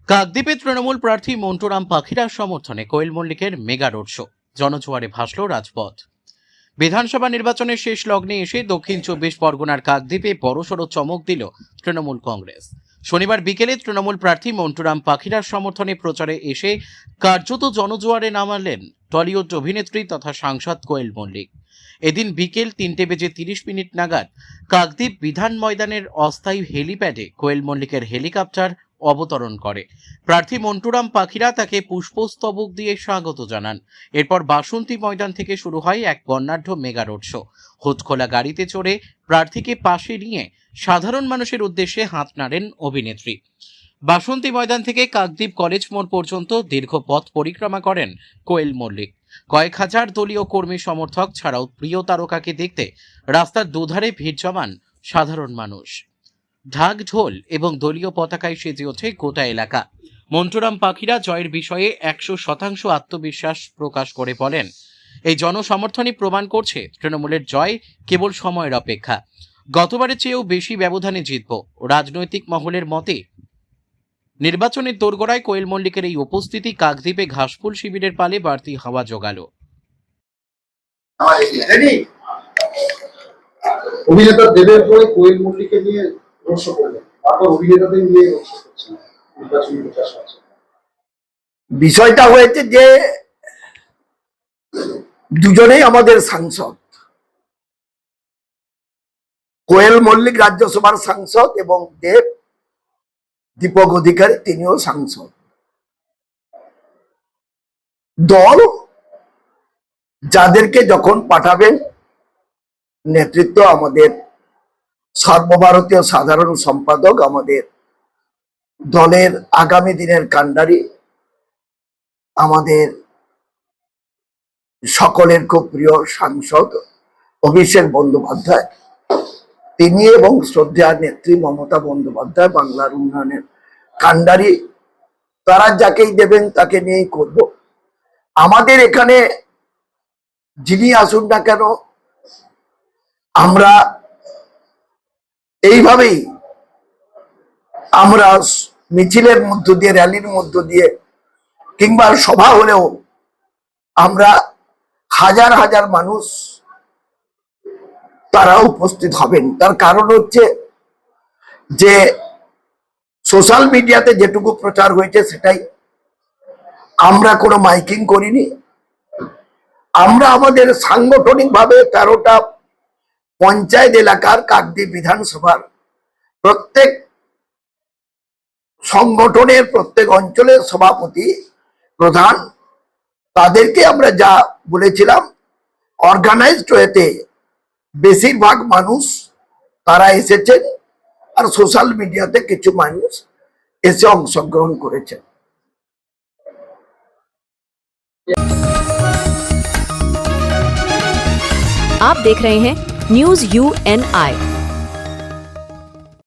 কাকদ্বীপে তৃণমূল প্রার্থী মন্টুরাম পাখিরার সমর্থনে কোয়েল মল্লিকের মেগা রোড শো। জনজোয়ারে ভাসল রাজপথ। বিধানসভা নির্বাচনের শেষ লগ্নে এসে দক্ষিণ 24 পরগনার কাকদ্বীপে বড়সড় চমক দিল তৃণমূল কংগ্রেস। শনিবার বিকেলে তৃণমূল প্রার্থী মন্টুরাম পাখিরার সমর্থনে প্রচারে এসে কার্যত জনজোয়ারে নামালেন টলিউড অভিনেত্রী তথা সাংসদ কোয়েল মল্লিক। এদিন বিকেল 3:30 নাগাদ কাকদ্বীপ বিধান ময়দানের অস্থায়ী হেলিপ্যাডে কোয়েল মল্লিকের হেলিকপ্টার অবতরণ করে। প্রার্থী মন্টুরাম পাখিরা তাকে পুষ্পস্তবক দিয়ে স্বাগত জানান। এরপর বাসন্তী ময়দান থেকে শুরু হয় এক বর্ণাঢ্য মেগা রোড শো। হুদখোলা গাড়িতে চড়ে প্রার্থীকে পাশে নিয়ে সাধারণ মানুষের উদ্দেশ্যে হাত নাড়েন অভিনেত্রী। বাসন্তী ময়দান থেকে কাকদ্বীপ কলেজ মোড় পর্যন্ত দীর্ঘ পথ পরিক্রমা করেন কোয়েল মল্লিক। কয়েক হাজার দলীয় কর্মী সমর্থক ছাড়াও প্রিয় তারকাকে দেখতে রাস্তার দুধারে ভিড় জমান সাধারণ মানুষ। ঢাক ঢোল এবং দলীয় পতাকায় সেজে ওঠে গোটা এলাকা। মন্টুরাম পাখিরা জয়ের বিষয়ে 100% আত্মবিশ্বাস প্রকাশ করে বলেন, এই জনসমর্থনই প্রমাণ করছে তৃণমূলের জয় কেবল সময়ের অপেক্ষা। গতবারের চেয়েও বেশি ব্যবধানে জিতব। রাজনৈতিক মহলের মতে নির্বাচনের দোরগোড়ায় কোয়েল মল্লিকের এই উপস্থিতি কাকদ্বীপে ঘাসফুল শিবিরের পালে বাড়তি হাওয়া জোগাল। অভিনেতা দেবের পরে কোয়েল মল্লিককে নিয়ে রোড করলেন, তারপর অভিনেতাদের নিয়ে রোড করছেন নির্বাচনী প্রচার চলছে। বিষয়টা হয়েছে যে দুজনেই আমাদের সাংসদ। কোয়েল মল্লিক রাজ্যসভার সাংসদ এবং দেব দীপক অধিকারী তিনিও সাংসদ। দল যাদেরকে যখন পাঠাবেন, নেতৃত্ব আমাদের সর্বভারতীয় সাধারণ সম্পাদক, আমাদের দলের আগামী দিনের কাণ্ডারি, আমাদের সকলের খুব প্রিয় সাংসদ অভিষেক বন্দ্যোপাধ্যায়, তিনি এবং শ্রদ্ধেয়া নেত্রী মমতা বন্দ্যোপাধ্যায়, বাংলার উন্নয়নের কাণ্ডারি, তারা যাকেই দেবেন তাকে নিয়েই করব। আমাদের এখানে যিনি আসুন না কেন, আমরা এইভাবেই আমরা মিছিলের মধ্য দিয়ে, র্যালির মধ্য দিয়ে কিংবা সভা হলেও আমরা হাজার হাজার মানুষ তারা উপস্থিত হবেন। তার কারণ হচ্ছে যে সোশ্যাল মিডিয়াতে যেটুকু প্রচার হয়েছে সেটাই, আমরা কোনো মাইকিং করিনি। আমরা আমাদের সাংগঠনিকভাবে 13টা পঞ্চায়েত এলাকার কাকদ্বীপ বিধানসভার প্রত্যেক সংগঠনের, প্রত্যেক অঞ্চলের সভাপতি, প্রধান, তাদেরকে আমরা যা বলেছিলাম, অর্গানাইজড ওয়েতে বেশিরভাগ মানুষ তারা এসেছেন, আর সোশ্যাল মিডিয়াতে কিছু মানুষ এসে অংশগ্রহণ করেছেন। आप देख रहे हैं न्यूज़ UNI।